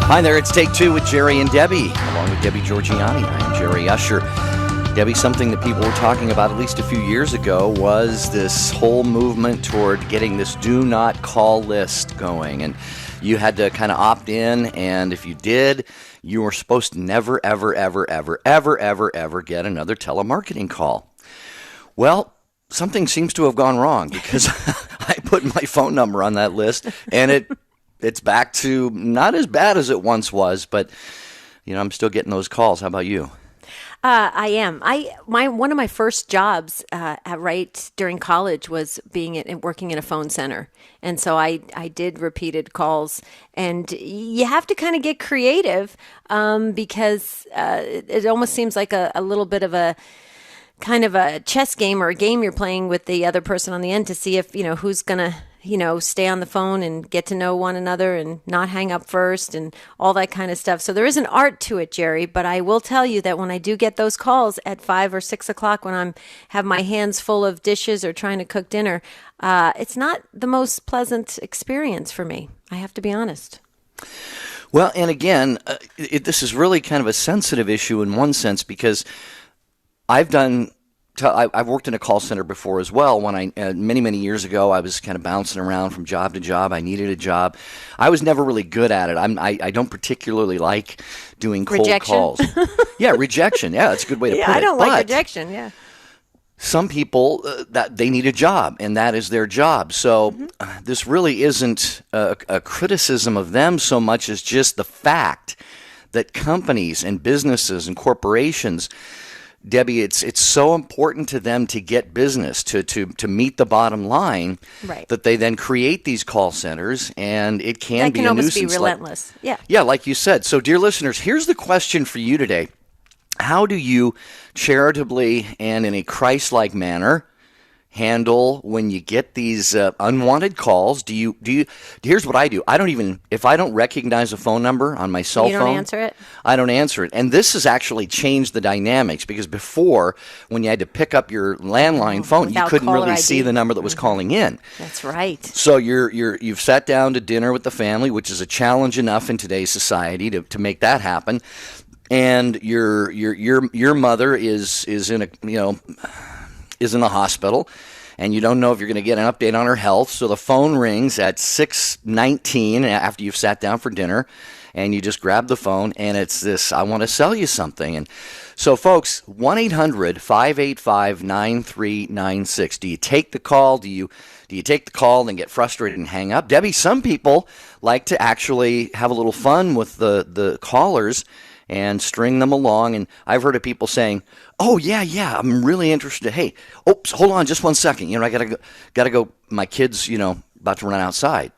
Hi there, it's Take Two with Jerry and Debbie, along with Debbie Georgiani. I am Jerry Usher. Debbie, something that people were talking about at least a few years ago was this whole movement toward getting this do not call list going. And you had to kind of opt in, and if you did, you were supposed to never, ever get another telemarketing call. Well, something seems to have gone wrong because I put my phone number on that list, and it's back to not as bad as it once was, but I'm still getting those calls. How about you? I am. One of my first jobs right during college was working in a phone center, and so I did repeated calls. And you have to kind of get creative because it almost seems like a little bit of a kind of a chess game or a game you're playing with the other person on the end to see if who's gonna stay on the phone and get to know one another and not hang up first and all that kind of stuff. So there is an art to it, Jerry, but I will tell you that when I do get those calls at 5 or 6 o'clock when I have my hands full of dishes or trying to cook dinner, it's not the most pleasant experience for me. I have to be honest. Well, and again, this is really kind of a sensitive issue in one sense because I've worked in a call center before as well. When many years ago, I was kind of bouncing around from job to job. I needed a job. I was never really good at it. I don't particularly like doing cold calls. Yeah, rejection. Yeah, that's a good way to put it. Yeah, I don't like rejection. Yeah. Some people that they need a job, and that is their job. So this really isn't a criticism of them so much as just the fact that companies and businesses and corporations, Debbie, it's so important to them to get business, to meet the bottom line, right, that they then create these call centers, and it can be a nuisance. That can almost be relentless. Yeah, like you said. So, dear listeners, here's the question for you today. How do you charitably and in a Christ-like manner handle when you get these unwanted calls? Here's what I do. If I don't recognize a phone number on my cell phone, you don't answer it? I don't answer it. And this has actually changed the dynamics because before, when you had to pick up your landline phone, you couldn't really see the number that was calling in. That's right. So you've sat down to dinner with the family, which is a challenge enough in today's society to make that happen. And your mother is in the hospital, and you don't know if you're going to get an update on her health. So the phone rings at 6:19 after you've sat down for dinner, and you just grab the phone, and it's this, I want to sell you something. And so, folks, 1-800-585-9396. Do you take the call? Do you take the call and get frustrated and hang up? Debbie, some people like to actually have a little fun with the callers and string them along. And I've heard of people saying, "Oh, yeah, I'm really interested. Hey, oops, hold on just one second. I gotta go. My kid's, about to run outside."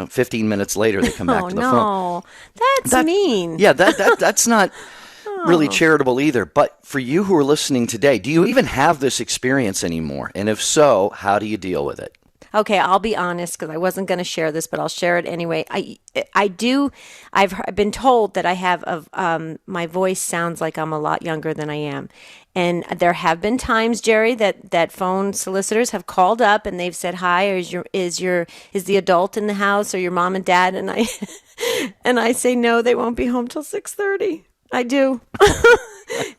15 minutes later, they come back to the phone. Oh, no. That's mean. Yeah, that's not really charitable either. But for you who are listening today, do you even have this experience anymore? And if so, how do you deal with it? Okay, I'll be honest because I wasn't going to share this, but I'll share it anyway. I do. I've been told that I have my voice sounds like I'm a lot younger than I am, and there have been times, Jerry, that phone solicitors have called up and they've said, "Hi, or is the adult in the house, or your mom and dad?" And I say no, they won't be home till 6:30. I do.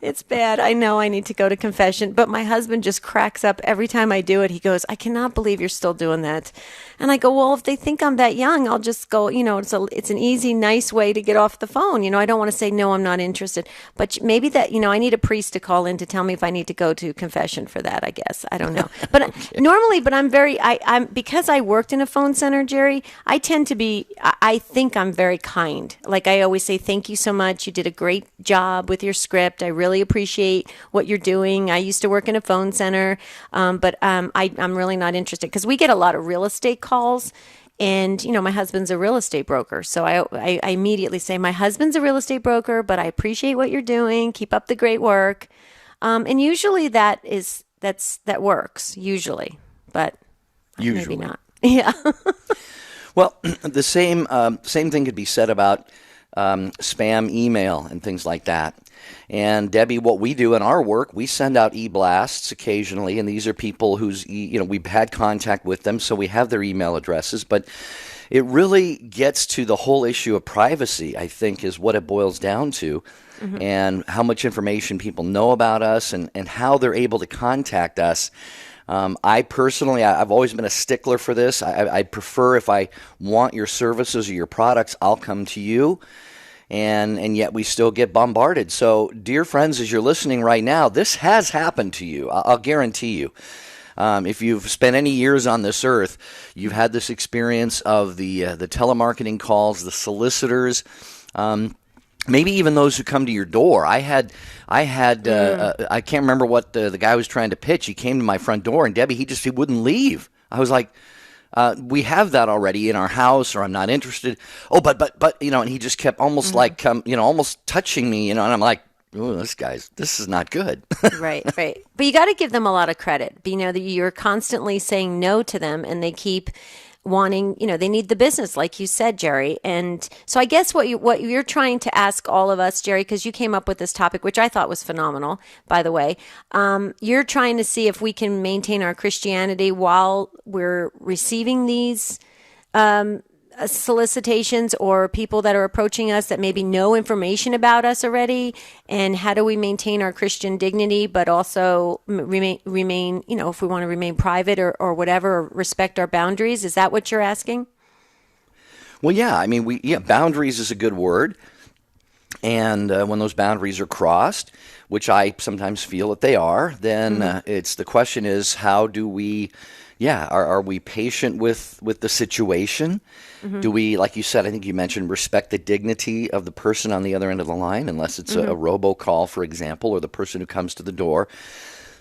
It's bad. I know I need to go to confession, but my husband just cracks up every time I do it. He goes, "I cannot believe you're still doing that." And I go, "Well, if they think I'm that young, I'll just go, it's an easy, nice way to get off the phone. I don't want to say, no, I'm not interested, but maybe that, I need a priest to call in to tell me if I need to go to confession for that, I guess. I don't know. But okay. Normally, but I'm because I worked in a phone center, Jerry, I tend to be, I think I'm very kind. Like I always say, thank you so much. You did a great job with your script. I really appreciate what you're doing. I used to work in a phone center, but I'm really not interested because we get a lot of real estate calls. And, my husband's a real estate broker. So I immediately say, my husband's a real estate broker, but I appreciate what you're doing. Keep up the great work. And usually that works, usually. But usually. Maybe not. Yeah. Well, the same thing could be said about spam email and things like that. And Debbie, what we do in our work, we send out e-blasts occasionally, and these are people whose, we've had contact with them, so we have their email addresses. But it really gets to the whole issue of privacy, I think, is what it boils down to, and how much information people know about us and how they're able to contact us. I personally, I've always been a stickler for this. I prefer, if I want your services or your products, I'll come to you. And yet we still get bombarded. So, dear friends, as you're listening right now, this has happened to you. I'll guarantee you. If you've spent any years on this earth, you've had this experience of the telemarketing calls, the solicitors, maybe even those who come to your door. I can't remember what the guy was trying to pitch. He came to my front door, and Debbie, he wouldn't leave. I was like, we have that already in our house, or I'm not interested. Oh, but and he just kept almost like, almost touching me, and I'm like, oh, this is not good. Right. But you got to give them a lot of credit. That you're constantly saying no to them, and they keep wanting, they need the business, like you said, Jerry. And so I guess what you're trying to ask all of us, Jerry, because you came up with this topic, which I thought was phenomenal, by the way. You're trying to see if we can maintain our Christianity while we're receiving these solicitations, or people that are approaching us that maybe know information about us already, and how do we maintain our Christian dignity but also remain if we want to remain private or whatever, or respect our boundaries. Is that what you're asking? Well, yeah, I mean, boundaries is a good word, and when those boundaries are crossed, which I sometimes feel that they are, then it's the question is, how do we are we patient with the situation? Do we, like you said, I think you mentioned, respect the dignity of the person on the other end of the line, unless it's a robocall, for example, or the person who comes to the door?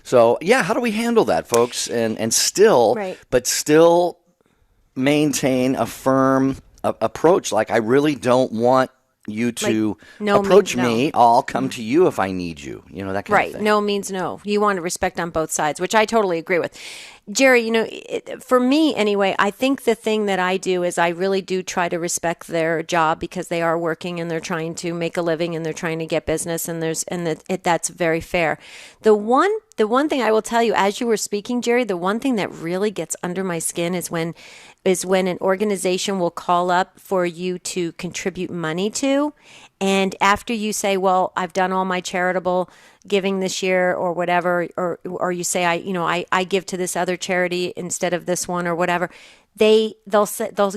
So, how do we handle that, folks? And still, but still maintain a firm approach. Like, I really don't want you to approach me. I'll come to you if I need you. That kind of thing. No means no. You want to respect on both sides, which I totally agree with. Jerry, for me anyway, I think the thing that I do is I really do try to respect their job, because they are working and they're trying to make a living and they're trying to get business, and that's very fair. The one thing I will tell you, as you were speaking, Jerry, the one thing that really gets under my skin is when an organization will call up for you to contribute money to, and after you say, well, I've done all my charitable giving this year or whatever, or you say, I give to this other charity instead of this one or whatever, they'll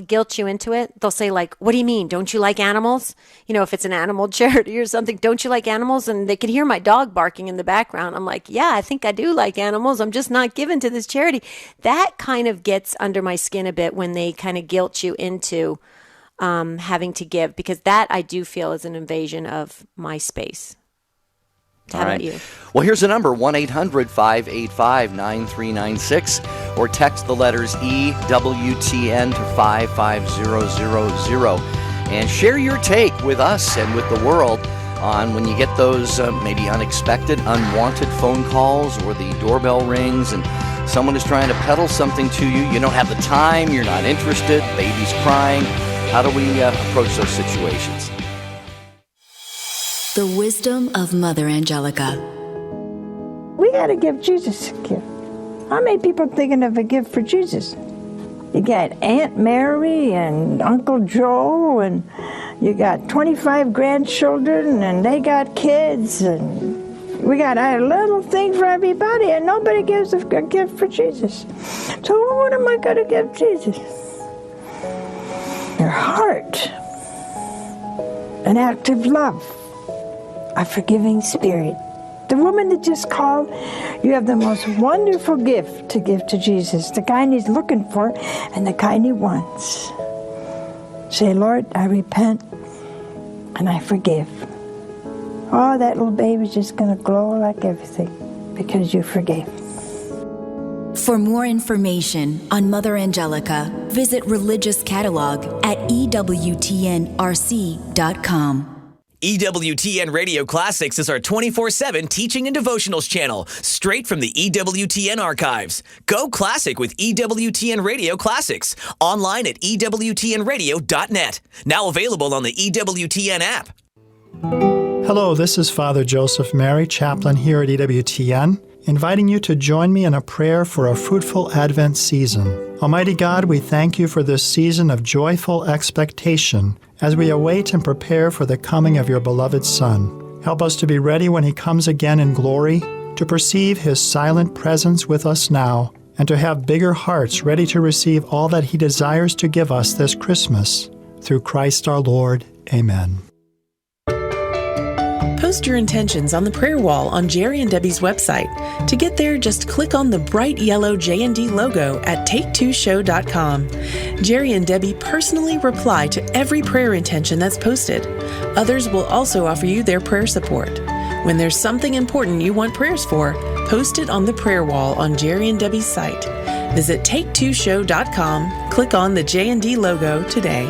guilt you into it. They'll say, like, what do you mean? Don't you like animals? If it's an animal charity or something, don't you like animals? And they can hear my dog barking in the background. I'm like, yeah, I think I do like animals. I'm just not giving to this charity. That kind of gets under my skin a bit when they kind of guilt you into having to give, because that I do feel is an invasion of my space. How about you? Well, here's the number, 1-800-585-9396, or text the letters EWTN to 55000, and share your take with us and with the world on when you get those maybe unexpected, unwanted phone calls, or the doorbell rings and someone is trying to peddle something to you. You don't have the time, you're not interested, baby's crying. How do we approach those situations? The wisdom of Mother Angelica. We got to give Jesus a gift. How many people thinking of a gift for Jesus? You got Aunt Mary and Uncle Joe, and you got 25 grandchildren, and they got kids, and we got a little thing for everybody, and nobody gives a gift for Jesus. So what am I going to give Jesus? Your heart, an act of love, a forgiving spirit. The woman that just called, you have the most wonderful gift to give to Jesus, the kind he's looking for and the kind he wants. Say, Lord, I repent and I forgive. Oh, that little baby's just going to glow like everything because you forgave. For more information on Mother Angelica, visit Religious Catalog at EWTNRC.com. EWTN Radio Classics is our 24/7 teaching and devotionals channel, straight from the EWTN archives. Go classic with EWTN Radio Classics, online at EWTNradio.net. Now available on the EWTN app. Hello, this is Father Joseph Mary, chaplain here at EWTN. inviting you to join me in a prayer for a fruitful Advent season. Almighty God, we thank you for this season of joyful expectation as we await and prepare for the coming of your beloved Son. Help us to be ready when he comes again in glory, to perceive his silent presence with us now, and to have bigger hearts ready to receive all that he desires to give us this Christmas. Through Christ our Lord. Amen. Post your intentions on the prayer wall on Jerry and Debbie's website. To get there, just click on the bright yellow J&D logo at take2show.com. Jerry and Debbie personally reply to every prayer intention that's posted. Others will also offer you their prayer support. When there's something important you want prayers for, post it on the prayer wall on Jerry and Debbie's site. Visit take2show.com, click on the J&D logo today.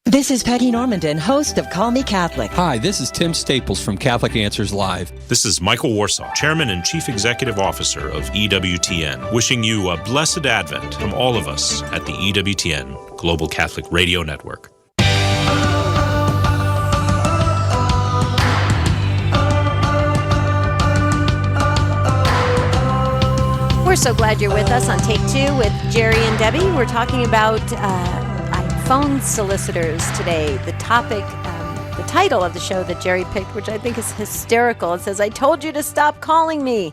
This is Peggy Normandin, host of Call Me Catholic. Hi, this is Tim Staples from Catholic Answers Live. This is Michael Warsaw, Chairman and Chief Executive Officer of EWTN, wishing you a blessed Advent from all of us at the EWTN Global Catholic Radio Network. We're so glad you're with us on Take Two with Jerry and Debbie. We're talking about phone solicitors today. The topic, the title of the show that Jerry picked, which I think is hysterical. It says, "I told you to stop calling me."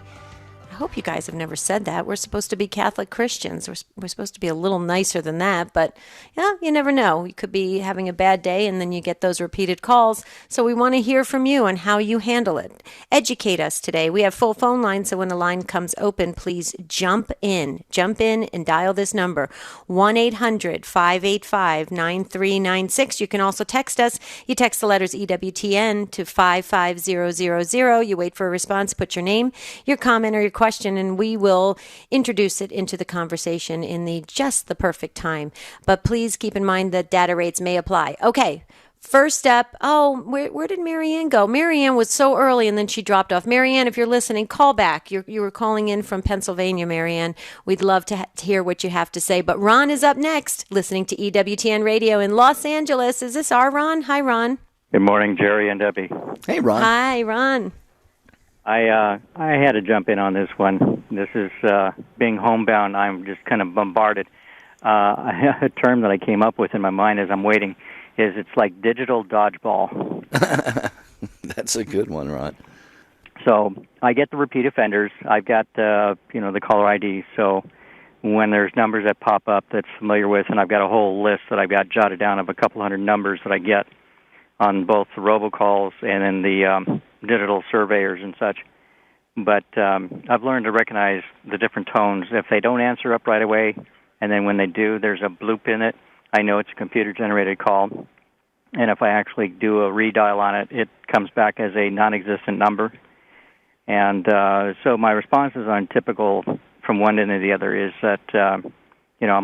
I hope you guys have never said that. We're supposed to be Catholic Christians. We're supposed to be a little nicer than that, but yeah, you never know. You could be having a bad day and then you get those repeated calls. So we want to hear from you and how you handle it. Educate us today. We have full phone lines, so when the line comes open, please jump in. Jump in and dial this number, 1-800-585-9396. You can also text us. You text the letters EWTN to 55000. You wait for a response, put your name, your comment, or your question, and we will introduce it into the conversation in just the perfect time. But please keep in mind that data rates may apply. Okay, first up, where did Marianne go? Marianne was so early and then she dropped off. Marianne, if you're listening, call back. You were calling in from Pennsylvania, Marianne. We'd love to hear what you have to say. But Ron is up next, listening to EWTN Radio in Los Angeles. Is this our Ron? Hi, Ron. Good morning, Jerry and Debbie. Hey, Ron. Hi, Ron. I had to jump in on this one. This is being homebound. I'm just kind of bombarded. A term that I came up with in my mind as I'm waiting is it's like digital dodgeball. That's a good one, Ron. So I get the repeat offenders. I've got the caller ID. So when there's numbers that pop up that's familiar with, and I've got a whole list that I've got jotted down of a couple hundred numbers that I get on both the robocalls and in the digital surveyors and such. But I've learned to recognize the different tones. If they don't answer up right away, and then when they do, there's a bloop in it, I know it's a computer-generated call. And if I actually do a redial on it, it comes back as a non-existent number. And so my responses on typical from one end to the other is that, I'm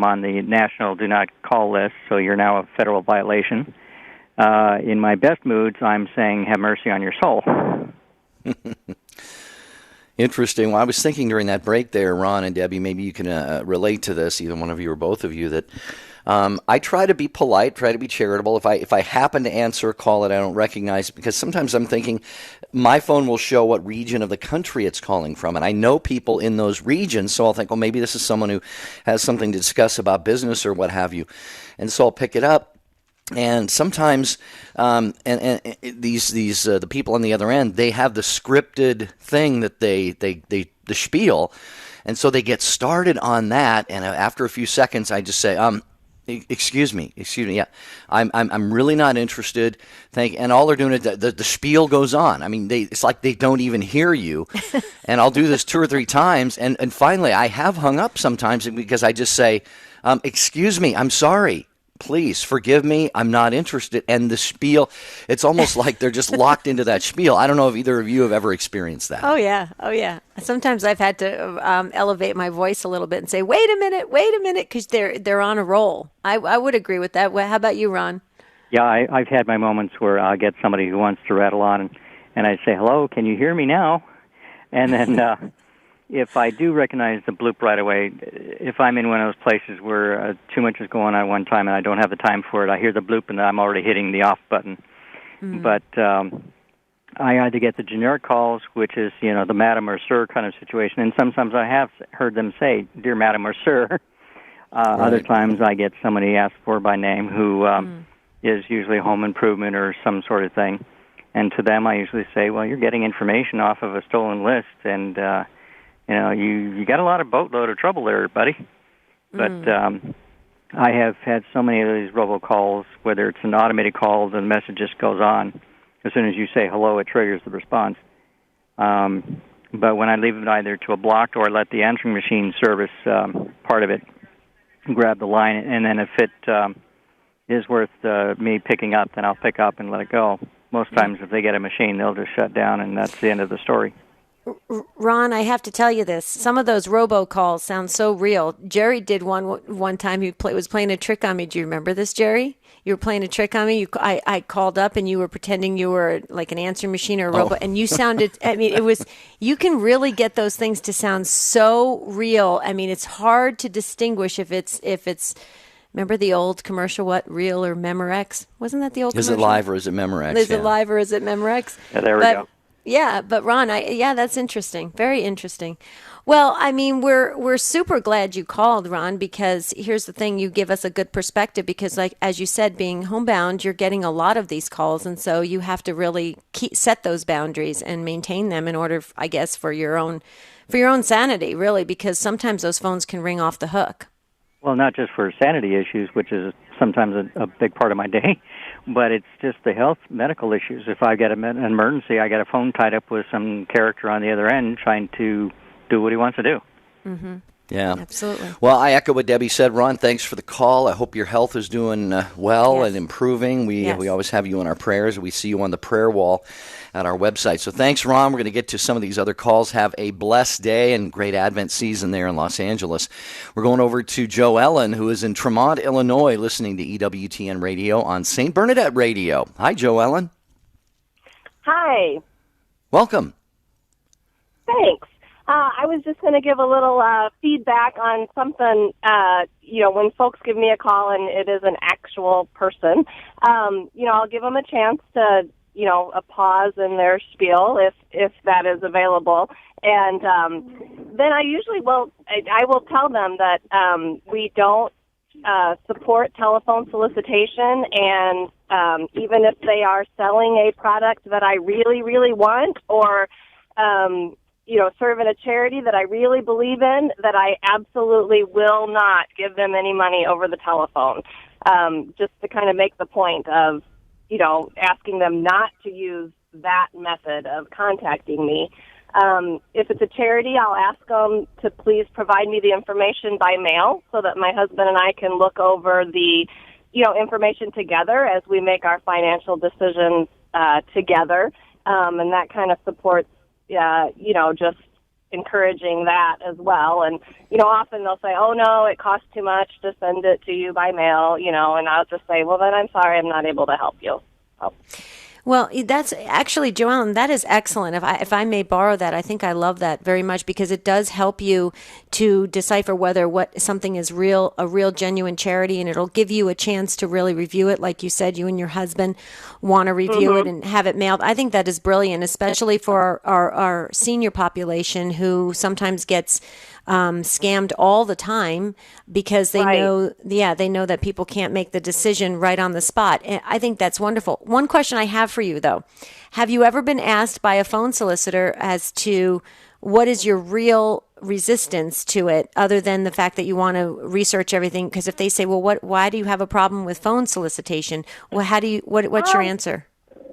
on the national do not call list, so you're now a federal violation. In my best moods, I'm saying, have mercy on your soul. Interesting. Well, I was thinking during that break there, Ron and Debbie, maybe you can relate to this, either one of you or both of you, that I try to be polite, try to be charitable. If I happen to answer a call that I don't recognize, because sometimes I'm thinking my phone will show what region of the country it's calling from, and I know people in those regions, so I'll think, well, maybe this is someone who has something to discuss about business or what have you, and so I'll pick it up. And sometimes, the people on the other end, they have the scripted thing that the spiel, and so they get started on that. And after a few seconds, I just say, excuse me, yeah, I'm really not interested. And all they're doing is the spiel goes on. I mean, it's like they don't even hear you. And I'll do this 2 or 3 times, and finally, I have hung up sometimes because I just say, excuse me, I'm sorry. Please forgive me. I'm not interested. And the spiel, it's almost like they're just locked into that spiel. I don't know if either of you have ever experienced that. Oh, yeah. Sometimes I've had to elevate my voice a little bit and say, wait a minute, because they're on a roll. I would agree with that. How about you, Ron? Yeah, I've had my moments where I'll get somebody who wants to rattle on, and I say, hello, can you hear me now? And then if I do recognize the bloop right away, if I'm in one of those places where too much is going on at one time and I don't have the time for it, I hear the bloop and I'm already hitting the off button. Mm-hmm. But I either get the generic calls, which is, the madam or sir kind of situation, and sometimes I have heard them say, dear madam or sir. Right. Other times I get somebody asked for by name who is usually home improvement or some sort of thing. And to them I usually say, well, you're getting information off of a stolen list, and, you got a lot of boatload of trouble there, buddy. But I have had so many of these robocalls, whether it's an automated call, the message just goes on. As soon as you say hello, it triggers the response. But when I leave it either to a blocked or let the answering machine service part of it grab the line, and then if it is worth me picking up, then I'll pick up and let it go. Most times if they get a machine, they'll just shut down, and that's the end of the story. Ron, I have to tell you this. Some of those robocalls sound so real. Jerry did one time. He was playing a trick on me. Do you remember this, Jerry? You were playing a trick on me. I called up and you were pretending you were like an answering machine or a robot, and you sounded. I mean, it was. You can really get those things to sound so real. I mean, it's hard to distinguish if it's. Remember the old commercial? What, Real or Memorex? Wasn't that the old commercial? Is it live or is it Memorex? Is it live or is it Memorex? Yeah, there we go. Yeah, but Ron, that's interesting. Very interesting. Well, I mean, we're super glad you called, Ron, because here's the thing: you give us a good perspective. Because, like as you said, being homebound, you're getting a lot of these calls, and so you have to really set those boundaries and maintain them in order, I guess, for your own sanity, really. Because sometimes those phones can ring off the hook. Well, not just for sanity issues, which is sometimes a big part of my day, but it's just the medical issues. If I get an emergency, I got a phone tied up with some character on the other end trying to do what he wants to do. Mm-hmm. Yeah, absolutely. Well, I echo what Debbie said. Ron, thanks for the call. I hope your health is doing well and improving. We always have you in our prayers. We see you on the prayer wall at our website. So thanks, Ron. We're going to get to some of these other calls. Have a blessed day and great Advent season there in Los Angeles. We're going over to Joe Ellen, who is in Tremont, Illinois, listening to EWTN Radio on St. Bernadette Radio. Hi, Joe Ellen. Hi. Welcome. Thanks. I was just going to give a little feedback on something, when folks give me a call and it is an actual person, I'll give them a chance to, a pause in their spiel if that is available. And then I usually I will tell them that we don't support telephone solicitation, and even if they are selling a product that I really, really want, or serving a charity that I really believe in, that I absolutely will not give them any money over the telephone, just to kind of make the point of, asking them not to use that method of contacting me. If it's a charity, I'll ask them to please provide me the information by mail so that my husband and I can look over the, information together as we make our financial decisions together, and that kind of supports just encouraging that as well. And, often they'll say, oh, no, it costs too much to send it to you by mail, and I'll just say, well, then I'm sorry, I'm not able to help you. Oh. Well, that's actually, Joellen, that is excellent. If I may borrow that, I think I love that very much, because it does help you to decipher whether what something is a real genuine charity, and it'll give you a chance to really review it. Like you said, you and your husband want to review it and have it mailed. I think that is brilliant, especially for our senior population who sometimes gets scammed all the time because they know that people can't make the decision right on the spot. And I think that's wonderful. One question I have for you, though. Have you ever been asked by a phone solicitor as to what is your real resistance to it, other than the fact that you want to research everything? Because if they say, well, why do you have a problem with phone solicitation? Well, what's your answer?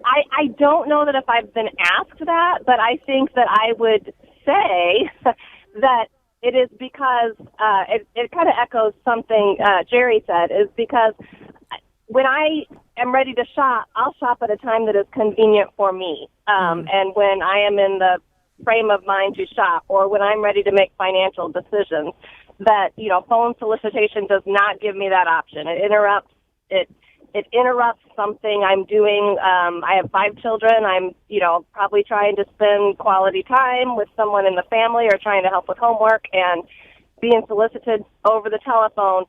I don't know that if I've been asked that, but I think that I would say that it is because it kind of echoes something Jerry said, is because when I am ready to shop, I'll shop at a time that is convenient for me. And when I am in the frame of mind to shop, or when I'm ready to make financial decisions, that, phone solicitation does not give me that option. It interrupts something I'm doing. I have 5 children. I'm, probably trying to spend quality time with someone in the family or trying to help with homework, and being solicited over the telephone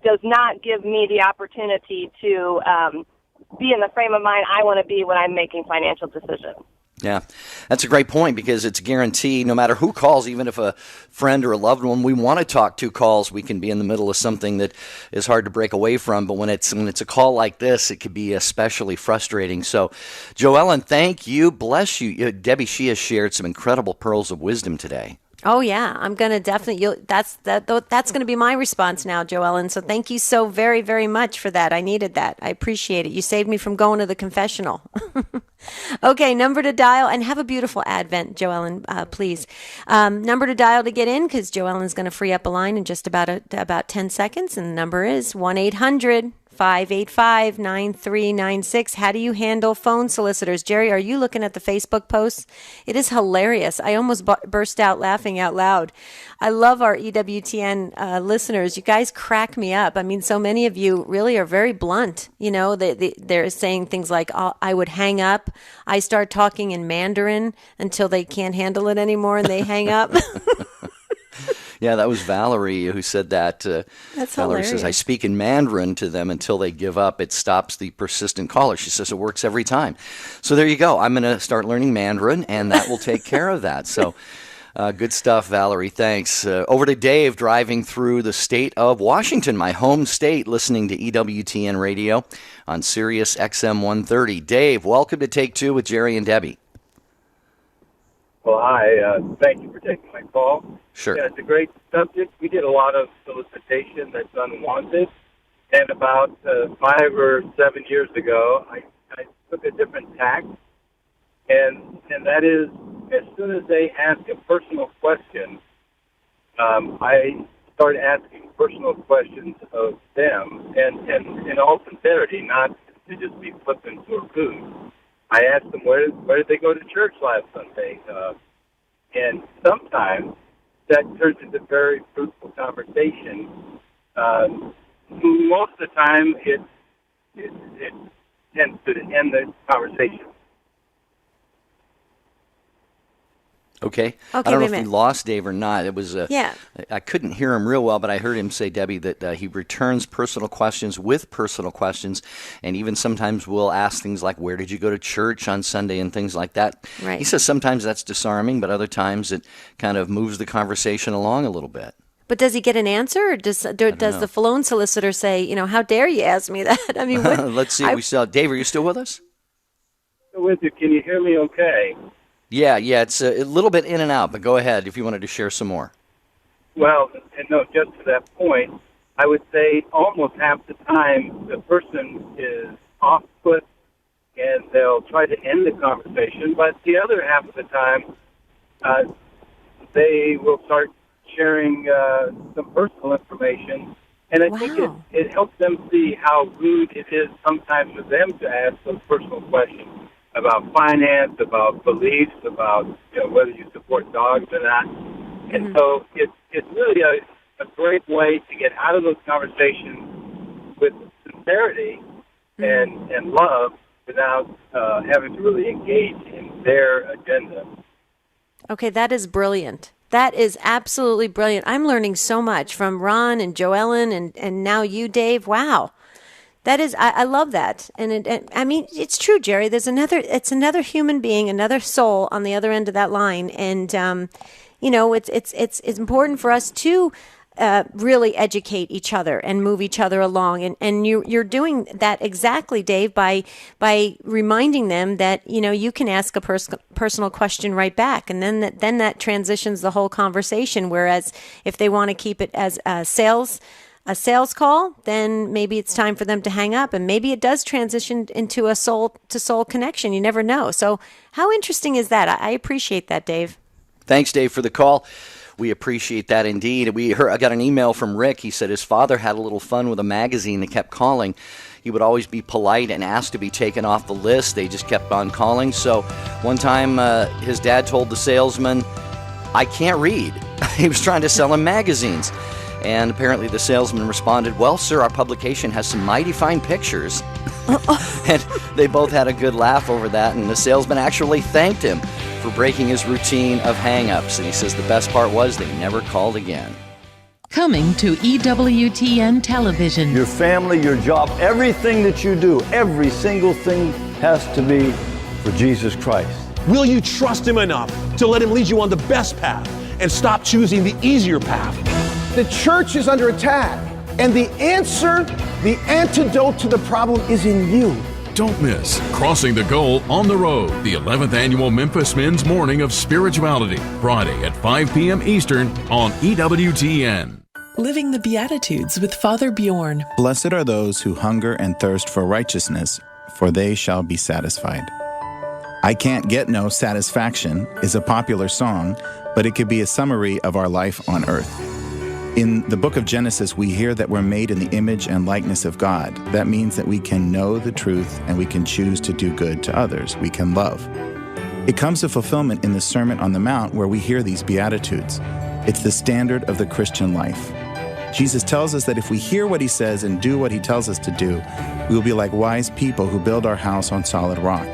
does not give me the opportunity to be in the frame of mind I want to be when I'm making financial decisions. Yeah, that's a great point because it's a guarantee no matter who calls, even if a friend or a loved one we want to talk to calls, we can be in the middle of something that is hard to break away from. But when it's a call like this, it could be especially frustrating. So, Joellen, thank you. Bless you. Debbie, she has shared some incredible pearls of wisdom today. Oh yeah, I'm gonna definitely. That's gonna be my response now, Joellen. So thank you so very, very much for that. I needed that. I appreciate it. You saved me from going to the confessional. Okay, number to dial, and have a beautiful Advent, Joellen, please. Number to dial to get in, because Joellen's going to free up a line in just about 10 seconds, and the number is 1-800-585-9396. How do you handle phone solicitors? Jerry, are you looking at the Facebook posts? It is hilarious. I almost burst out laughing out loud. I love our EWTN listeners. You guys crack me up. I mean, so many of you really are very blunt. You know, they're saying things like, I would hang up. I start talking in Mandarin until they can't handle it anymore and they hang up. Yeah, that was Valerie who said that. That's Valerie hilarious. says, I speak in Mandarin to them until they give up. It stops the persistent caller. She says it works every time. So there you go. I'm going to start learning Mandarin, and that will take care of that. So good stuff, Valerie. Thanks. Over to Dave, driving through the state of Washington, my home state, listening to EWTN radio on Sirius XM 130. Dave, welcome to Take Two with Jerry and Debbie. Well, hi. Thank you for taking my call. Sure. Yeah, it's a great subject. We did a lot of solicitation that's unwanted, and about 5 or 7 years ago, I took a different tack, and that is, as soon as they ask a personal question, I start asking personal questions of them, and in all sincerity, not to just be flippant or rude. I asked them where did they go to church last Sunday, and sometimes that turns into very fruitful conversation. Most of the time, it tends to end the conversation. Okay. I don't know if we lost Dave or not. It was I couldn't hear him real well, but I heard him say, Debbie, that he returns personal questions with personal questions, and even sometimes will ask things like, where did you go to church on Sunday, and things like that. Right. He says sometimes that's disarming, but other times it kind of moves the conversation along a little bit. But does he get an answer, or does the phone solicitor say, how dare you ask me that? I mean, what? Let's see what we saw. Dave, are you still with us? Still with you. Can you hear me okay? Yeah, it's a little bit in and out, but go ahead if you wanted to share some more. Well, and no, just to that point, I would say almost half the time the person is off put and they'll try to end the conversation, but the other half of the time they will start sharing some personal information, and I think it helps them see how rude it is sometimes for them to ask those personal questions about finance, about beliefs, about whether you support dogs or not. And so it's really a great way to get out of those conversations with sincerity and love without having to really engage in their agenda. Okay, that is brilliant. That is absolutely brilliant. I'm learning so much from Ron and Joellen and now you, Dave. Wow. That is, I love that, and I mean, it's true, Jerry. It's another human being, another soul on the other end of that line, and it's important for us to really educate each other and move each other along, and you're doing that exactly, Dave, by reminding them that you can ask a personal question right back, and then that transitions the whole conversation. Whereas if they want to keep it as a sales call, then maybe it's time for them to hang up, and maybe it does transition into a soul-to-soul connection. You never know. So how interesting is that? I appreciate that, Dave. Thanks, Dave, for the call. We appreciate that indeed. I got an email from Rick. He said his father had a little fun with a magazine that kept calling. He would always be polite and ask to be taken off the list. They just kept on calling. So one time his dad told the salesman, I can't read. He was trying to sell him magazines. And apparently the salesman responded, well, sir, our publication has some mighty fine pictures. And they both had a good laugh over that, and the salesman actually thanked him for breaking his routine of hang-ups. And he says the best part was they never called again. Coming to EWTN Television. Your family, your job, everything that you do, every single thing has to be for Jesus Christ. Will you trust Him enough to let Him lead you on the best path and stop choosing the easier path? The church is under attack, and the answer, the antidote to the problem is in you. Don't miss Crossing the Goal on the Road, the 11th annual Memphis Men's Morning of Spirituality, Friday at 5 p.m. Eastern on EWTN. Living the Beatitudes with Father Bjorn. Blessed are those who hunger and thirst for righteousness, for they shall be satisfied. I Can't Get No Satisfaction is a popular song, but it could be a summary of our life on earth. In the book of Genesis, we hear that we're made in the image and likeness of God. That means that we can know the truth and we can choose to do good to others. We can love. It comes to fulfillment in the Sermon on the Mount where we hear these Beatitudes. It's the standard of the Christian life. Jesus tells us that if we hear what He says and do what He tells us to do, we will be like wise people who build our house on solid rock.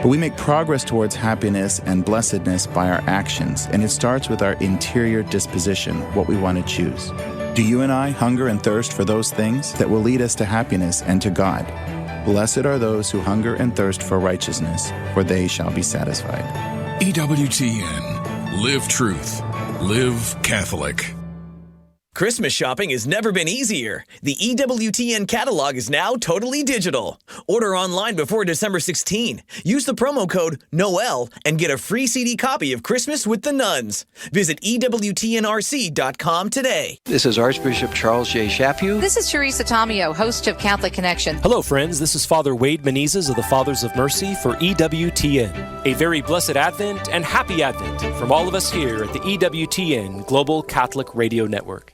But we make progress towards happiness and blessedness by our actions, and it starts with our interior disposition, what we want to choose. Do you and I hunger and thirst for those things that will lead us to happiness and to God? Blessed are those who hunger and thirst for righteousness, for they shall be satisfied. EWTN. Live truth. Live Catholic. Christmas shopping has never been easier. The EWTN catalog is now totally digital. Order online before December 16. Use the promo code NOEL and get a free CD copy of Christmas with the Nuns. Visit EWTNRC.com today. This is Archbishop Charles J. Chaput. This is Teresa Tomeo, host of Catholic Connection. Hello, friends. This is Father Wade Menezes of the Fathers of Mercy for EWTN. A very blessed Advent and happy Advent from all of us here at the EWTN Global Catholic Radio Network.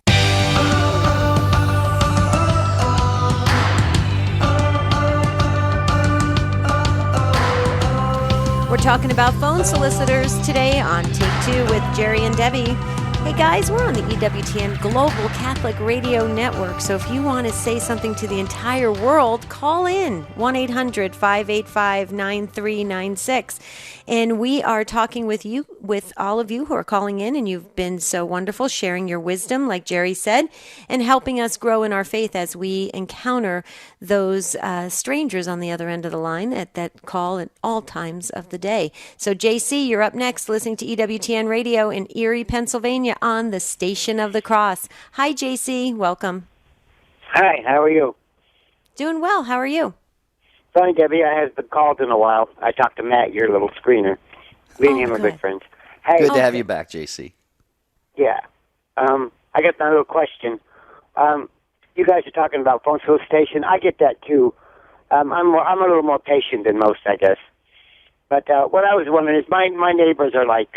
We're talking about phone solicitors today on Take Two with Jerry and Debbie. Hey guys, we're on the EWTN Global Catholic Radio Network, so if you want to say something to the entire world, call in 1-800-585-9396. And we are talking with you, with all of you who are calling in, and you've been so wonderful sharing your wisdom, like Jerry said, and helping us grow in our faith as we encounter those strangers on the other end of the line at that call at all times of the day. So JC, you're up next, listening to EWTN Radio in Erie, Pennsylvania on the Station of the Cross. Hi, JC. Welcome. Hi, how are you? Doing well. How are you? Fine, Debbie. I haven't been called in a while. I talked to Matt, your little screener. Me and him are good friends. Hey, good to have you back, JC. Yeah. I got my little question. You guys are talking about phone solicitation. I get that, too. I'm a little more patient than most, I guess. But what I was wondering is my neighbors are like,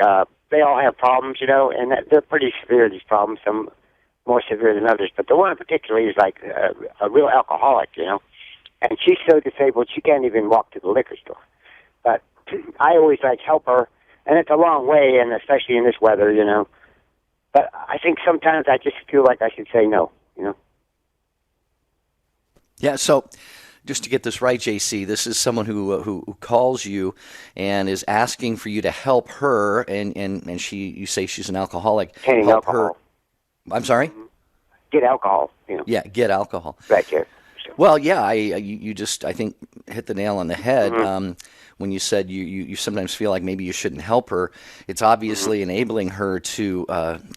they all have problems, you know, and they're pretty severe, these problems, some more severe than others. But the one in particular is like a real alcoholic, you know. And she's so disabled she can't even walk to the liquor store. But I always like help her, and it's a long way, and especially in this weather, you know. But I think sometimes I just feel like I should say no, you know. Yeah, so just to get this right, JC, this is someone who calls you and is asking for you to help her, and you say she's an alcoholic. Getting help alcohol. Her. I'm sorry? Get alcohol, you know. Yeah, get alcohol. Right here. Well, yeah, you just, I think, hit the nail on the head when you said you sometimes feel like maybe you shouldn't help her. It's obviously enabling her to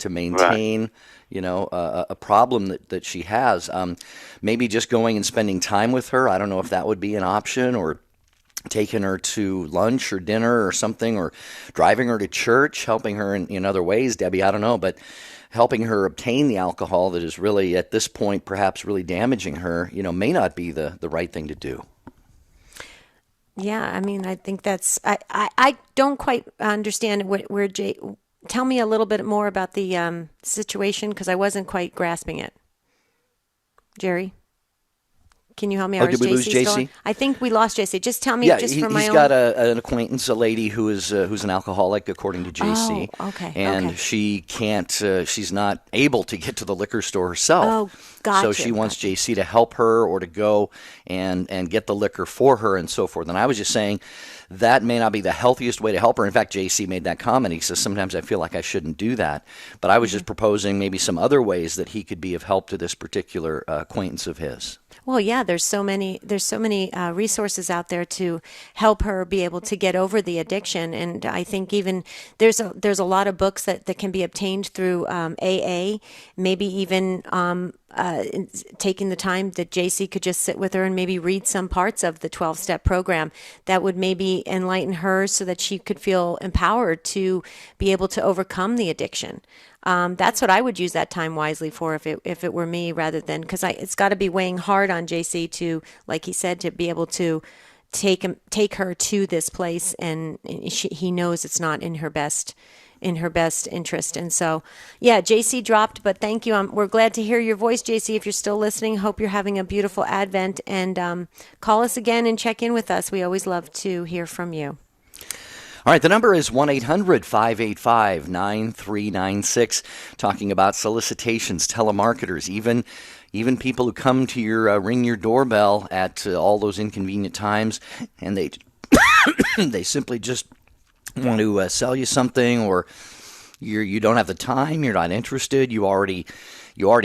maintain, you know, a problem that she has. Maybe just going and spending time with her. I don't know if that would be an option, or taking her to lunch or dinner or something, or driving her to church, helping her in other ways, Debbie. I don't know, but helping her obtain the alcohol that is really, at this point, perhaps really damaging her, you know, may not be the right thing to do. Yeah, I mean, I think that's, I don't quite understand where Jay, tell me a little bit more about the situation, because I wasn't quite grasping it. Jerry? Can you help me? Oh, Or is did we lose JC still JC? on? I think we lost JC. Just tell me, Yeah, just for my he's own. got an acquaintance, a lady who's an alcoholic, according to JC. Oh, okay. And okay. she can't. She's not able to get to the liquor store herself. Oh, gotcha. So she wants JC to help her or to go and get the liquor for her and so forth. And I was just saying that may not be the healthiest way to help her. In fact, JC made that comment. He says, sometimes I feel like I shouldn't do that. But I was just proposing maybe some other ways that he could be of help to this particular acquaintance of his. Well, yeah, there's so many resources out there to help her be able to get over the addiction, and I think even there's a lot of books that can be obtained through AA, maybe even taking the time that JC could just sit with her and maybe read some parts of the 12-step program that would maybe enlighten her so that she could feel empowered to be able to overcome the addiction. That's what I would use that time wisely for if it were me, rather than, because it's got to be weighing hard on JC to, like he said, to be able to take her to this place, and he knows it's not in her best interest. And so, yeah, JC dropped, but thank you. We're glad to hear your voice, JC. If you're still listening, hope you're having a beautiful Advent, and call us again and check in with us. We always love to hear from you. All right, the number is 1-800-585-9396, talking about solicitations, telemarketers, even people who come to your ring your doorbell at all those inconvenient times, and they they simply just want to sell you something, or you don't have the time, you're not interested, you already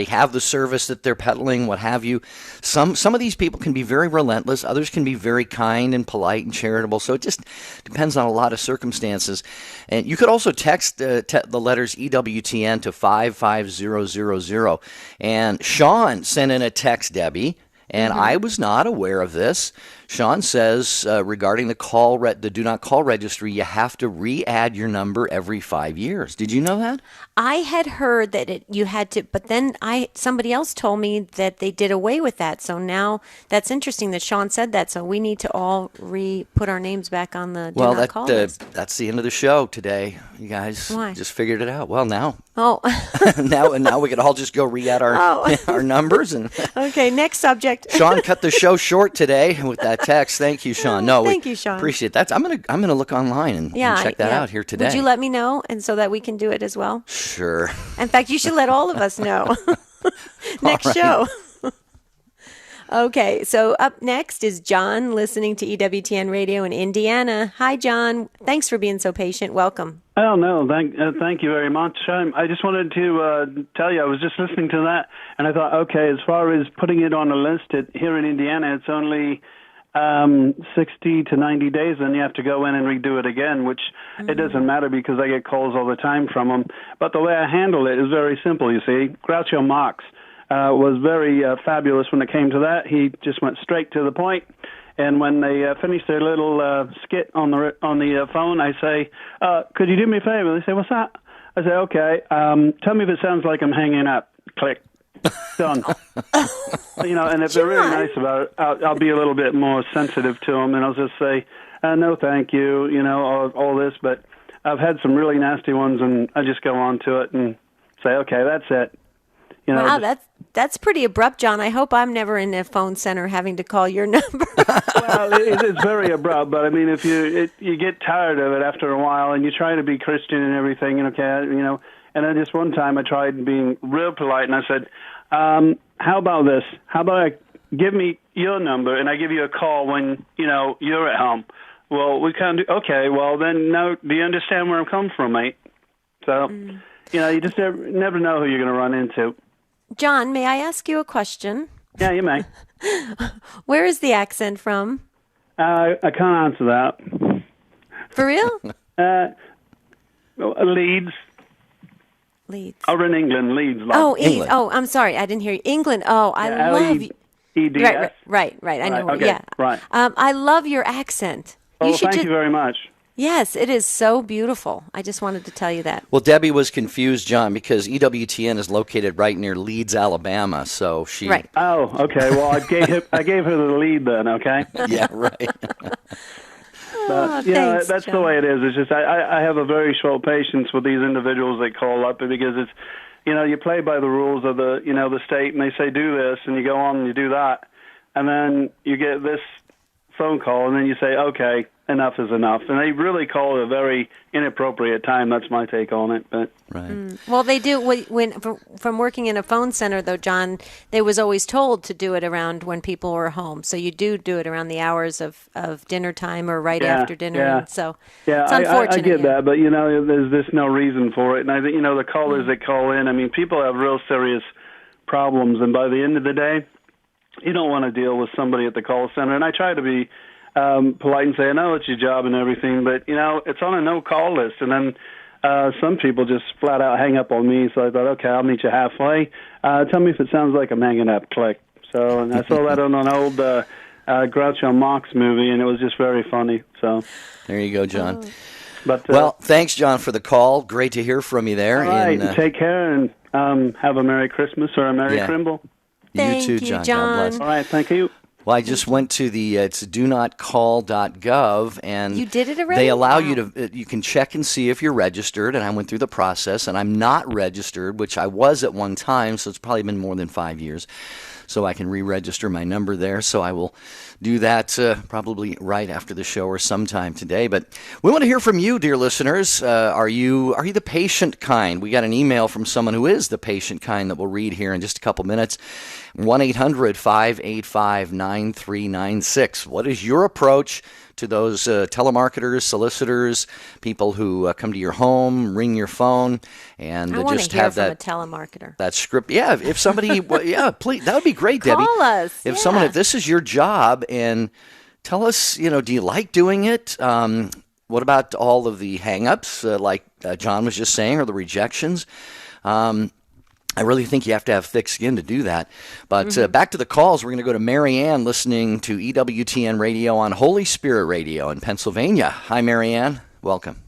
have the service that they're peddling, what have you. Some of these people can be very relentless. Others can be very kind and polite and charitable. So it just depends on a lot of circumstances. And you could also text the letters EWTN to 55000. And Sean sent in a text, Debbie, and I was not aware of this. Sean says regarding the do not call registry, you have to re-add your number every 5 years. Did you know that? I had heard that you had to, but then somebody else told me that they did away with that. So now that's interesting that Sean said that. So we need to all put our names back on the do not call list. That's the end of the show today. You guys just figured it out. Well, now. Oh. now we could all just go re-add our numbers. And okay, next subject. Sean cut the show short today with that text. Thank you, Sean. No, thank you, Sean. Appreciate that. I'm gonna look online and check that out here today. Would you let me know, and so that we can do it as well? Sure. In fact, you should let all of us know. Next show. Okay, so up next is John, listening to EWTN Radio in Indiana. Hi, John. Thanks for being so patient. Welcome. Oh, no, thank you very much. I just wanted to tell you, I was just listening to that, and I thought, okay, as far as putting it on a list here in Indiana, it's only 60 to 90 days, then you have to go in and redo it again, which it doesn't matter because I get calls all the time from them. But the way I handle it is very simple, you see. Groucho Marx was very fabulous when it came to that. He just went straight to the point. And when they finish their little skit on the phone, I say, could you do me a favor? They say, what's that? I say, okay, tell me if it sounds like I'm hanging up. Click. Done. And if they're really nice about it, I'll be a little bit more sensitive to them, and I'll just say, no, thank you, all this. But I've had some really nasty ones, and I just go on to it and say, okay, that's it. Wow, that's pretty abrupt, John. I hope I'm never in a phone center having to call your number. Well, it's very abrupt, but I mean, if you get tired of it after a while, and you try to be Christian and everything, and then just one time I tried being real polite, and I said, how about this? How about give me your number, and I give you a call when, you're at home. Well, we can't do, okay, well, then, no, do you understand where I'm coming from, mate? So, you just never know who you're going to run into. John, may I ask you a question? Yeah, you may. Where is the accent from? I can't answer that. For real? Leeds. Leeds. Over in England, Leeds. England. Oh, I'm sorry, I didn't hear you. England. Oh, I love you. EDS. Right. I know. Okay, yeah. Right. I love your accent. Thank you very much. Yes, it is so beautiful. I just wanted to tell you that. Well, Debbie was confused, John, because EWTN is located right near Leeds, Alabama. So she. Right. Oh, okay. Well, I gave her the lead then. Okay. Yeah. Right. But, thanks, that's John. the way it is. It's just I have a very short patience with these individuals that call up because it's, you play by the rules of the state, and they say do this, and you go on and you do that. and then you get this phone call, and then you say, okay, enough is enough. And they really call it a very inappropriate time. That's my take on it. But Well, they do from working in a phone center, though, John. They was always told to do it around when people were home. So you do it around the hours of dinner time or right after dinner. Yeah. And so yeah, it's unfortunate. I get that, but there's just no reason for it. And I think the callers that call in. I mean, people have real serious problems, and by the end of the day, you don't want to deal with somebody at the call center. And I try to be polite and say, I know it's your job and everything, but, it's on a no-call list. And then some people just flat out hang up on me. So I thought, okay, I'll meet you halfway. Tell me if it sounds like I'm hanging up. Click. So, and I saw that on an old Groucho Marx movie, and it was just very funny. So there you go, John. But well, thanks, John, for the call. Great to hear from you there. All right, take care, and have a Merry Christmas or a Merry Crimble. Thank you too, John. God bless. All right, thank you. Well, I just went to the it's donotcall.gov, and you did it already? They allow you to you can check and see if you're registered, and I went through the process, and I'm not registered, which I was at one time, so it's probably been more than 5 years. So I can re-register my number there. So I will do that probably right after the show or sometime today. But we want to hear from you, dear listeners. Are you the patient kind? We got an email from someone who is the patient kind that we'll read here in just a couple minutes. 1-800-585-9396. What is your approach to those telemarketers, solicitors, people who come to your home, ring your phone, and just have that telemarketer. That script. Yeah, if somebody, please, that would be great, Debbie. Call us. If this is your job, and tell us, do you like doing it? What about all of the hang-ups, like John was just saying, or the rejections? I really think you have to have thick skin to do that. But back to the calls. We're going to go to Mary Ann listening to EWTN Radio on Holy Spirit Radio in Pennsylvania. Hi, Mary Ann. Welcome.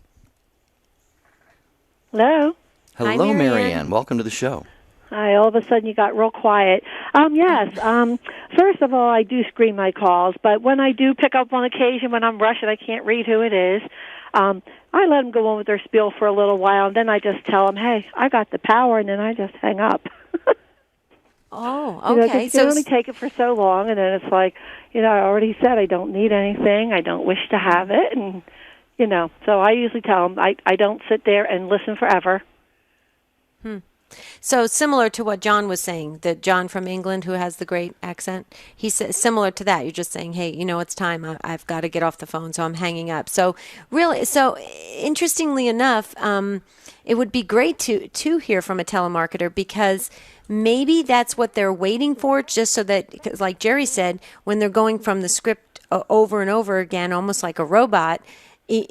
Hello. Hello, Mary Ann. Welcome to the show. Hi. All of a sudden you got real quiet. Yes. First of all, I do screen my calls, but when I do pick up on occasion when I'm rushing, I can't read who it is. I let them go on with their spiel for a little while, and then I just tell them, hey, I got the power, and then I just hang up. Oh, okay. You can only take it for so long, and then it's like, I already said I don't need anything. I don't wish to have it, and, so I usually tell them I don't sit there and listen forever. So similar to what John was saying, that John from England who has the great accent, he says similar to that. You're just saying, hey, it's time. I've got to get off the phone, so I'm hanging up. So really, interestingly enough, it would be great to hear from a telemarketer, because maybe that's what they're waiting for, just so that, because like Jerry said, when they're going from the script over and over again, almost like a robot,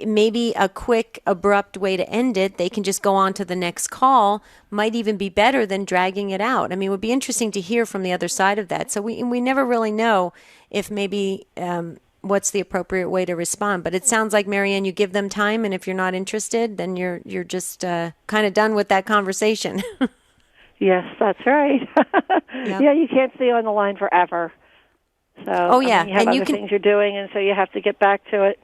maybe a quick, abrupt way to end it, they can just go on to the next call, might even be better than dragging it out. I mean, it would be interesting to hear from the other side of that. So we never really know if maybe what's the appropriate way to respond. But it sounds like, Marianne, you give them time, and if you're not interested, then you're just kind of done with that conversation. Yes, that's right. Yep. Yeah, you can't stay on the line forever. So you have other things you're doing, and so you have to get back to it.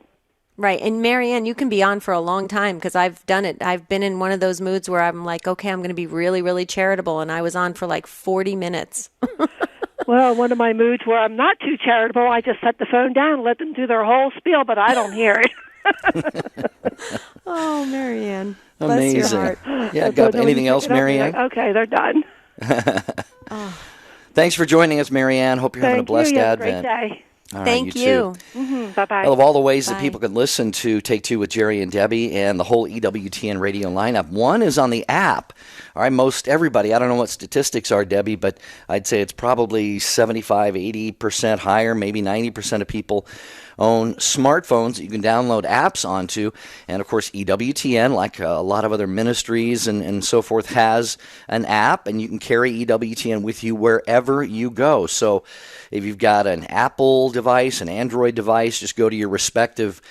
Right. And Marianne, you can be on for a long time, because I've done it. I've been in one of those moods where I'm like, okay, I'm going to be really, really charitable. And I was on for like 40 minutes. Well, one of my moods where I'm not too charitable, I just set the phone down and let them do their whole spiel, but I don't hear it. Oh, Marianne. Amazing. Bless your heart. Yeah, got anything else, Marianne? Like, okay, they're done. Thanks for joining us, Marianne. Hope you're having a blessed Advent. Have a great day. All right, Thank you. Bye-bye. Of all the ways that people can listen to Take Two with Jerry and Debbie and the whole EWTN radio lineup, one is on the app. All right, most everybody, I don't know what statistics are, Debbie, but I'd say it's probably 75, 80% higher, maybe 90% of people own smartphones that you can download apps onto. And, of course, EWTN, like a lot of other ministries and so forth, has an app, and you can carry EWTN with you wherever you go. So if you've got an Apple device, an Android device, just go to your respective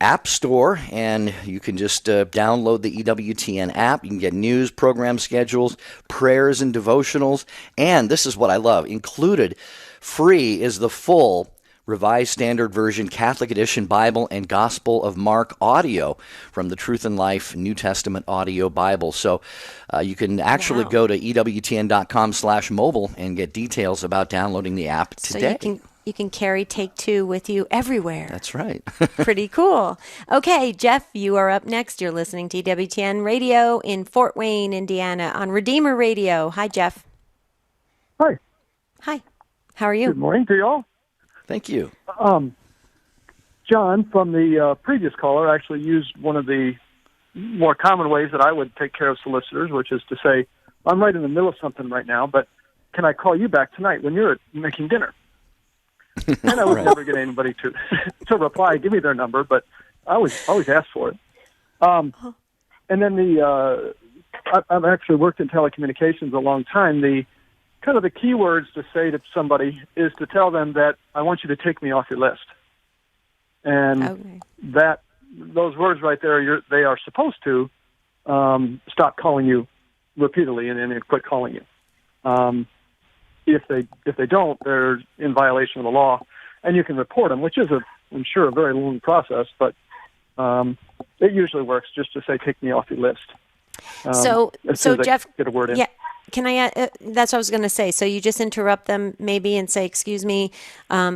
app store, and you can just download the EWTN app. You can get news, program schedules, prayers and devotionals, and this is what I love. Included, free, is the full Revised Standard Version Catholic Edition Bible and Gospel of Mark audio from the Truth and Life New Testament audio Bible. So you can actually go to EWTN.com/mobile and get details about downloading the app today. So You can carry Take Two with you everywhere. That's right. Pretty cool. Okay, Jeff, you are up next. You're listening to EWTN Radio in Fort Wayne, Indiana on Redeemer Radio. Hi, Jeff. Hi. Hi. How are you? Good morning to you all. Thank you. John, from the previous caller, actually used one of the more common ways that I would take care of solicitors, which is to say, I'm right in the middle of something right now, but can I call you back tonight when you're making dinner? And I would never get anybody to reply, give me their number, but I always ask for it. And then I've actually worked in telecommunications a long time. The kind of the key words to say to somebody is to tell them that I want you to take me off your list. And those words right there, they are supposed to stop calling you repeatedly and then quit calling you. If they don't, they're in violation of the law, and you can report them, which is I'm sure a very long process, but it usually works just to say take me off your list. So Jeff, get a word in. Yeah, can I? That's what I was going to say. So you just interrupt them maybe and say, "Excuse me,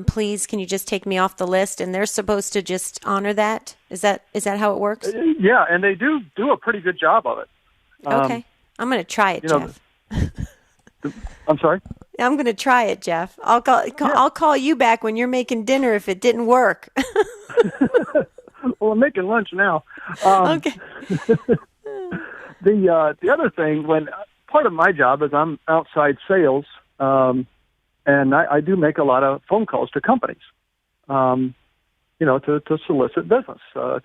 please, can you just take me off the list?" And they're supposed to just honor that. Is that how it works? Yeah, and they do a pretty good job of it. Okay, I'm going to try it, Jeff. I'm sorry. I'm going to try it, Jeff. I'll call you back when you're making dinner if it didn't work. Well, I'm making lunch now. Okay. The other thing, when part of my job is I'm outside sales, and I do make a lot of phone calls to companies, to solicit business. I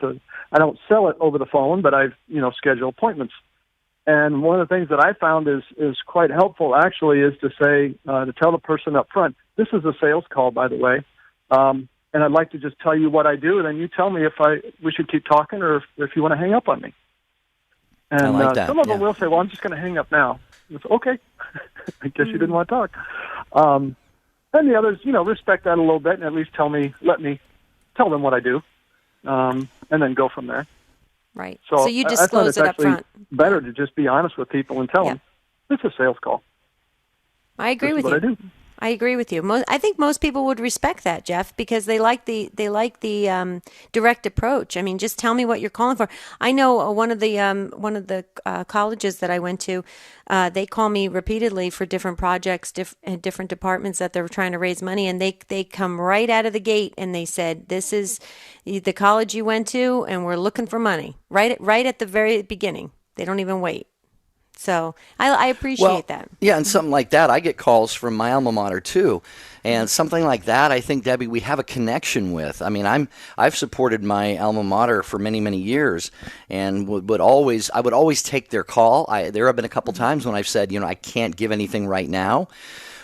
don't sell it over the phone, but I've schedule appointments. And one of the things that I found is quite helpful, actually, is to say, to tell the person up front, this is a sales call, by the way, and I'd like to just tell you what I do, and then you tell me if we should keep talking or if you want to hang up on me. And I like that. Some of them will say, well, I'm just going to hang up now. It's okay. I guess you didn't want to talk. And the others, respect that a little bit and at least let me tell them what I do, and then go from there. Right. So you disclose it up front. Better to just be honest with people and tell them it's a sales call. I agree with you. I do. I agree with you. I think most people would respect that, Jeff, because they like the direct approach. I mean, just tell me what you're calling for. I know one of the colleges that I went to, they call me repeatedly for different projects, different departments that they're trying to raise money, and they come right out of the gate and they said, "This is the college you went to, and we're looking for money." Right at the very beginning. They don't even wait. So I appreciate that. Yeah, and something like that, I get calls from my alma mater too, and something like that, I think, Debbie, we have a connection with. I mean, I've supported my alma mater for many, many years, and I would always take their call. There have been a couple times when I've said, I can't give anything right now.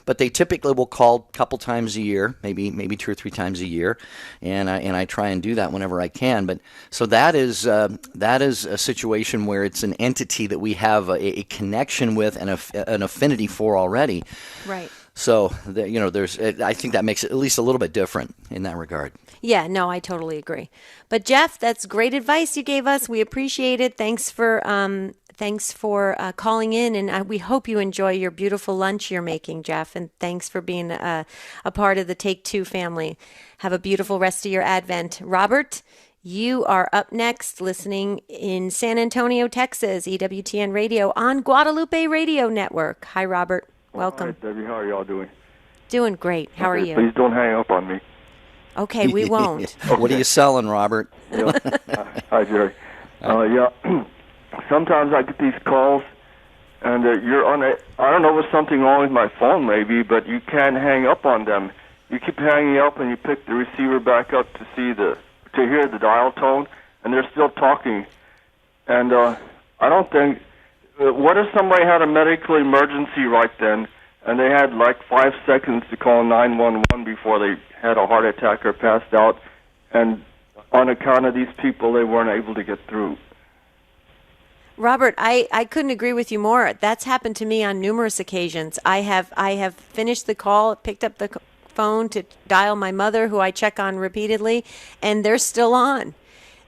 But they typically will call a couple times a year, maybe 2 or 3 times a year, and I try and do that whenever I can. But so that is a situation where it's an entity that we have a connection with and an affinity for already. Right. So I think that makes it at least a little bit different in that regard. Yeah, no, I totally agree. But Jeff, that's great advice you gave us. We appreciate it. Thanks for calling in, and we hope you enjoy your beautiful lunch you're making, Jeff. And thanks for being a part of the Take Two family. Have a beautiful rest of your Advent. Robert, you are up next, listening in San Antonio, Texas, EWTN Radio on Guadalupe Radio Network. Hi, Robert. Welcome. Hi, Debbie. How are y'all doing? Doing great. How are you? Please don't hang up on me. Okay, we won't. Okay. What are you selling, Robert? Yeah. Hi, Jerry. Sometimes I get these calls, and you're on a. I don't know if something wrong with my phone, maybe, but you can't hang up on them. You keep hanging up, and you pick the receiver back up to hear the dial tone, and they're still talking. And I don't think. What if somebody had a medical emergency right then, and they had like 5 seconds to call 911 before they had a heart attack or passed out, and on account of these people, they weren't able to get through? Robert, I couldn't agree with you more. That's happened to me on numerous occasions. I have finished the call, picked up the phone to dial my mother, who I check on repeatedly, and they're still on.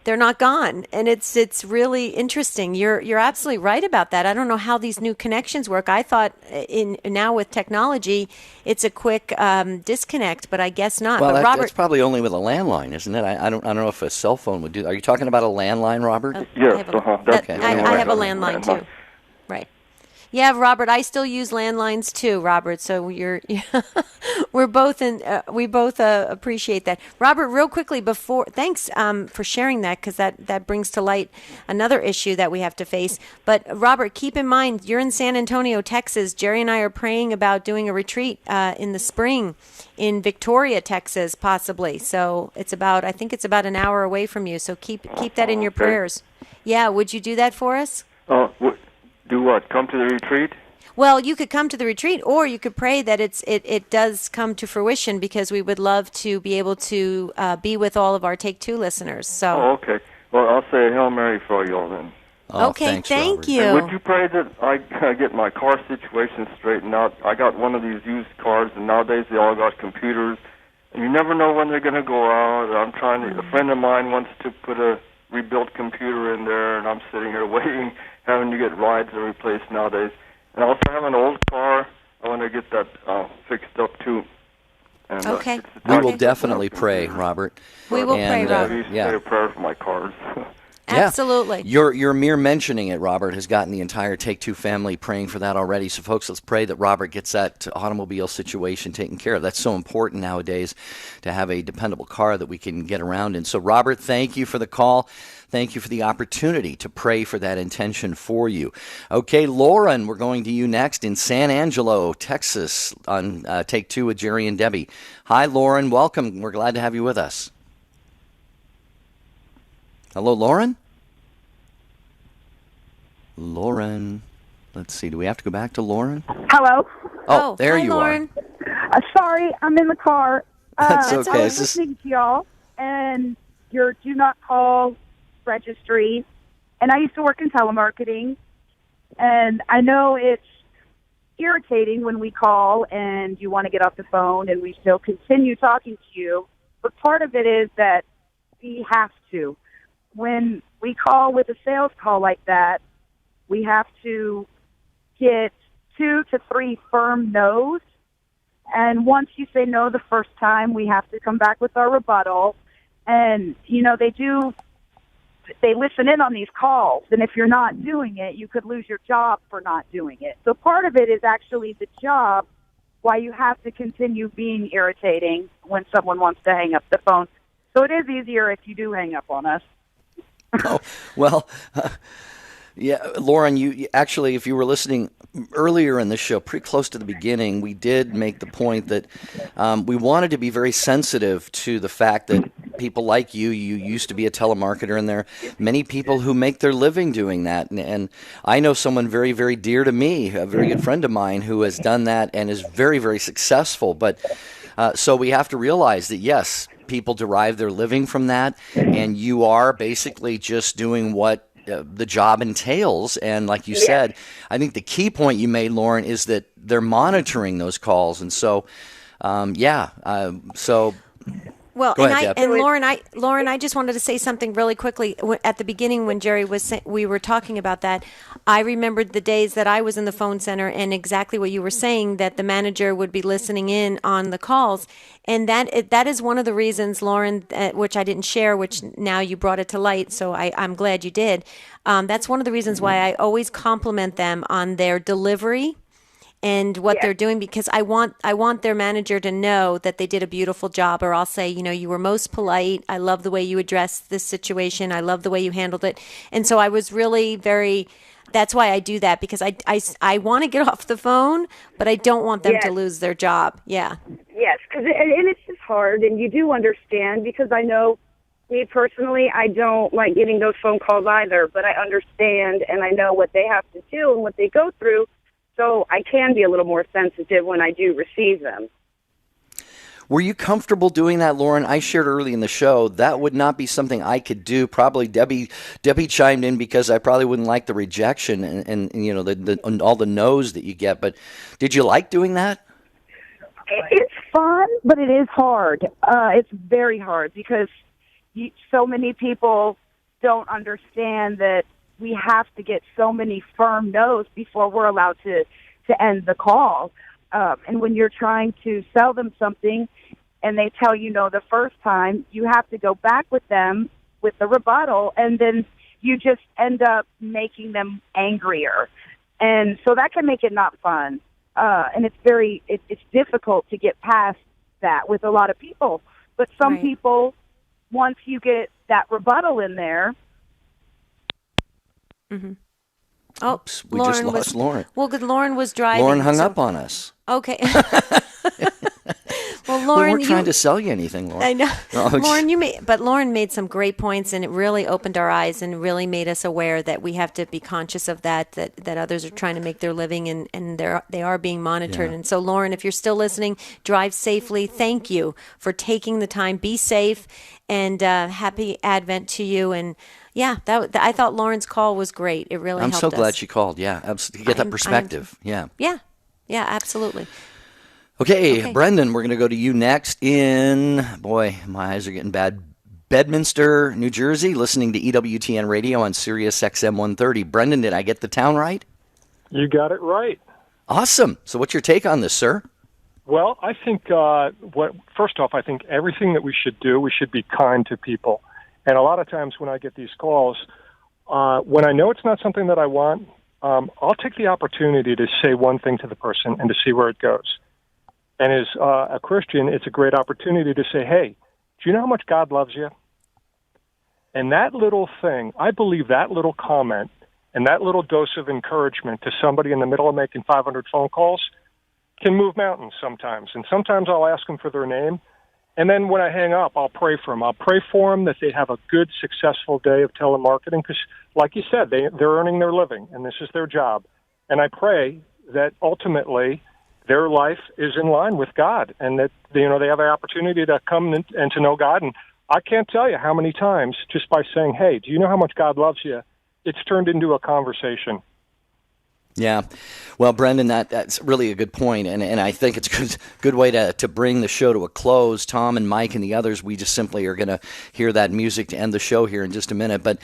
They're not gone, and it's really interesting. You're absolutely right about that. I don't know how these new connections work. I thought now with technology, it's a quick disconnect, but I guess not. Well, but Robert, that's probably only with a landline, isn't it? I don't know if a cell phone would do that. Are you talking about a landline, Robert? Yes. I have a landline too. Right. Yeah, Robert, I still use landlines too, Robert. So we're both we both appreciate that. Robert, real quickly thanks for sharing that, because that brings to light another issue that we have to face. But Robert, keep in mind, you're in San Antonio, Texas. Jerry and I are praying about doing a retreat in the spring in Victoria, Texas, possibly. So I think it's about an hour away from you. So keep that in your prayers. Yeah, would you do that for us? Do what? Come to the retreat? Well, you could come to the retreat, or you could pray that it does come to fruition, because we would love to be able to be with all of our Take Two listeners. So. Oh, okay. Well, I'll say a Hail Mary for you all then. Oh, okay, thanks, thank Robert. you. And would you pray that I get my car situation straightened out? I got one of these used cars, and nowadays they all got computers, and you never know when they're going to go out. I'm trying to. A friend of mine wants to put a rebuilt computer in there, and I'm sitting here waiting, having to get rides and replaced nowadays. And I also have an old car. I want to get that fixed up too. And, okay. We will definitely pray, Robert. We will pray, Robert. Say a prayer for my cars. Absolutely. Your mere mentioning it, Robert, has gotten the entire Take Two family praying for that already. So, folks, let's pray that Robert gets that automobile situation taken care of. That's so important nowadays, to have a dependable car that we can get around in. So, Robert, thank you for the call. Thank you for the opportunity to pray for that intention for you. Okay, Lauren, we're going to you next in San Angelo, Texas, on Take Two with Jerry and Debbie. Hi, Lauren. Welcome. We're glad to have you with us. Hello, Lauren? Lauren. Let's see. Do we have to go back to Lauren? Hello. Oh, there hi, you Lauren. are. Sorry, I'm in the car. That's okay. I was listening to y'all and your do not call registry. And I used to work in telemarketing. And I know it's irritating when we call and you want to get off the phone and we still continue talking to you. But part of it is that we have to. When we call with a sales call like that, we have to get 2 to 3 firm no's. And once you say no the first time, we have to come back with our rebuttal. And, they listen in on these calls. And if you're not doing it, you could lose your job for not doing it. So part of it is actually the job, why you have to continue being irritating when someone wants to hang up the phone. So it is easier if you do hang up on us. Oh, well, yeah, Lauren, you actually, if you were listening earlier in the show, pretty close to the beginning, we did make the point that we wanted to be very sensitive to the fact that people like you used to be a telemarketer, and there are many people who make their living doing that. And I know someone very, very dear to me, a very good friend of mine, who has done that and is very, very successful. But so we have to realize that, yes, people derive their living from that, and you are basically just doing what the job entails. And like you said, I think the key point you made, Lauren, is that they're monitoring those calls. And so, so... Well, Go ahead, Deb. Lauren, I just wanted to say something really quickly. At the beginning, when Jerry we were talking about that, I remembered the days that I was in the phone center, and exactly what you were saying, that the manager would be listening in on the calls, and that is one of the reasons, Lauren, which I didn't share, which now you brought it to light, so I'm glad you did. That's one of the reasons why I always compliment them on their delivery and what they're doing, because I want their manager to know that they did a beautiful job. Or I'll say, you were most polite. I love the way you addressed this situation. I love the way you handled it. And so I was really that's why I do that, because I want to get off the phone, but I don't want them to lose their job. Yeah. Yes, and it's just hard, and you do understand, because I know, me personally, I don't like getting those phone calls either, but I understand, and I know what they have to do and what they go through. So I can be a little more sensitive when I do receive them. Were you comfortable doing that, Lauren? I shared early in the show that would not be something I could do. Probably Debbie chimed in because I probably wouldn't like the rejection and the all the no's that you get. But did you like doing that? It's fun, but it is hard. It's very hard because so many people don't understand that we have to get so many firm no's before we're allowed to end the call. And when you're trying to sell them something and they tell you no the first time, you have to go back with them with the rebuttal, and then you just end up making them angrier. And so that can make it not fun. And it's difficult to get past that with a lot of people. But some people, once you get that rebuttal in there. Mm-hmm. Oh, Oops, we just lost Lauren. Well, good. Lauren was driving. Lauren hung up on us. Okay. Well, Lauren, we weren't trying to sell you anything, Lauren. I know. No, Lauren made some great points, and it really opened our eyes and really made us aware that we have to be conscious of that others are trying to make their living and they are being monitored. Yeah. And so, Lauren, if you're still listening, drive safely. Thank you for taking the time. Be safe, and happy Advent to you. And yeah, I thought Lauren's call was great. It really helped us. I'm so glad she called. Yeah, absolutely. To get that perspective. Yeah, absolutely. Okay, Brendan, we're going to go to you next boy, my eyes are getting bad, Bedminster, New Jersey, listening to EWTN radio on Sirius XM 130. Brendan, did I get the town right? You got it right. Awesome. So what's your take on this, sir? Well, I think, first off, I think everything that we should do, we should be kind to people. And a lot of times when I get these calls, when I know it's not something that I want, I'll take the opportunity to say one thing to the person and to see where it goes. And as a Christian, it's a great opportunity to say, hey, do you know how much God loves you? And that little thing, I believe that little comment and that little dose of encouragement to somebody in the middle of making 500 phone calls can move mountains sometimes. And sometimes I'll ask them for their name. And then when I hang up, I'll pray for them. I'll pray for them that they have a good, successful day of telemarketing because, like you said, they're earning their living, and this is their job. And I pray that ultimately their life is in line with God, and that they have an opportunity to come and to know God. And I can't tell you how many times, just by saying, hey, do you know how much God loves you, it's turned into a conversation. Yeah. Well, Brendan, that's really a good point, and I think it's a good way to bring the show to a close. Tom and Mike and the others, we just simply are going to hear that music to end the show here in just a minute. But,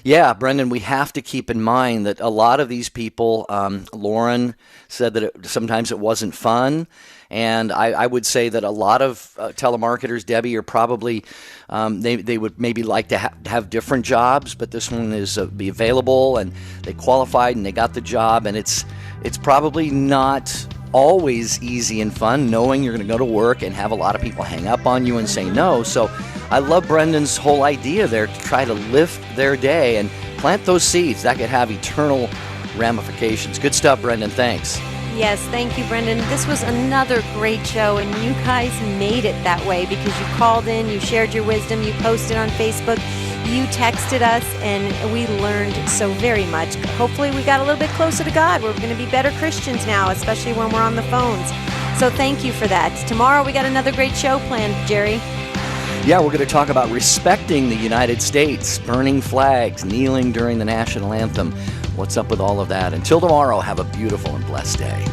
yeah, Brendan, we have to keep in mind that a lot of these people, Lauren said that sometimes it wasn't fun. And I would say that a lot of telemarketers, Debbie, are probably, they would maybe like to have different jobs, but this one is be available, and they qualified and they got the job, and it's probably not always easy and fun knowing you're going to go to work and have a lot of people hang up on you and say no. So I love Brendan's whole idea there to try to lift their day and plant those seeds that could have eternal ramifications. Good stuff, Brendan. Thanks. Yes, thank you, Brendan. This was another great show, and you guys made it that way because you called in, you shared your wisdom, you posted on Facebook, you texted us, and we learned so very much. Hopefully we got a little bit closer to God. We're going to be better Christians now, especially when we're on the phones. So thank you for that. Tomorrow we got another great show planned, Jerry. Yeah, we're going to talk about respecting the United States, burning flags, kneeling during the national anthem. What's up with all of that? Until tomorrow, have a beautiful and blessed day.